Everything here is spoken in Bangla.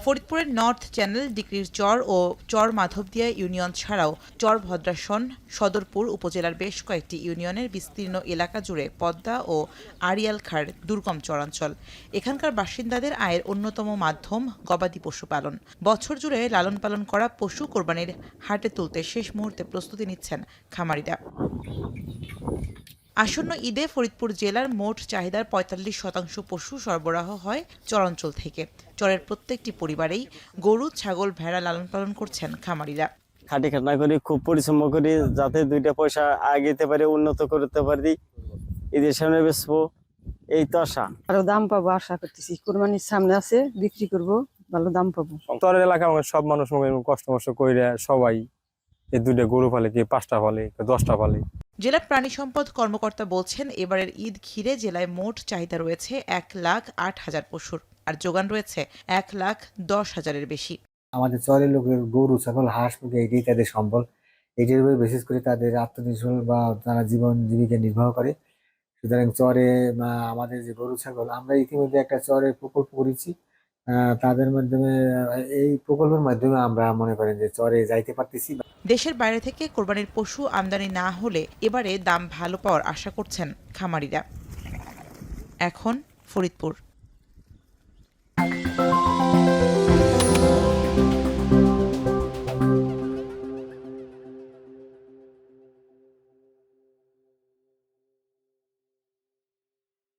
ফরিদপুরের নর্থ চ্যানেল, ডিক্রির চর ও চর মাধবদিয়া ইউনিয়ন ছাড়াও চর ভদ্রাসন, সদরপুর উপজেলার বেশ কয়েকটি ইউনিয়নের বিস্তীর্ণ এলাকা জুড়ে পদ্মা ও আড়িয়াল খাঁড় দুর্গম চরাঞ্চল। এখানকার বাসিন্দাদের আয়ের অন্যতম মাধ্যম গবাদি পশু পালন। বছর জুড়ে লালন পালন করা পশু কোরবানির হাটে তুলতে শেষ মুহূর্তে প্রস্তুতি নিচ্ছেন খামারিরা। আসন্ন ঈদে ফরিদপুর জেলার মোট চাহিদার ৪৫% পশু সরবরাহ হয় চরাঞ্চল থেকে। চরের প্রত্যেকটি পরিবারেই গরু, ছাগল, ভেড়া লালন পালন করছেন খামারিরা। খাটি খাটনা করি, খুব পরিশ্রম করি, যাতে দুইটা পয়সা আগেতে পারি, উন্নত করতে পারি, ঈদের সামনে বেচবো, এই তো আশা। আরো দাম পাবো আশা করতেছি, কোরবানির সামনে আছে, বিক্রি করব, ভালো দাম পাবো। চরের এলাকা সব মানুষ কষ্ট করে সবাই এই দুইটা গরু পালে, কি 5টা পালে, 10টা পালে। জেলা প্রাণী সম্পদ কর্মকর্তা বলছেন, এবারের ঈদ ঘিরে জেলায় মোট চাহিদা রয়েছে 1,08,000 পশুর, আর যোগান রয়েছে 1,10,000-এর বেশি। আমাদের চরের লোকের গরু, ছাগল, হাঁস, মুরগি এটাই তাদের সম্বল। এটির উপরে বিশেষ করে তাদের আত্মনির্ভর বা তারা জীবন জীবিকা নির্বাহ করে। সুতরাং চরে আমাদের যে গরু, ছাগল, আমরা ইতিমধ্যে একটা চরের প্রকল্প করেছি। তাদের মাধ্যমে, এই প্রকল্পের মাধ্যমে আমরা মনে করেন যে চরে যাইতে পারতেছি। দেশের বাইরে থেকে কোরবানির পশু আমদানি না হলে এবারে দাম ভালো পাওয়ার আশা করছেন খামারিরা। এখন ফরিদপুর।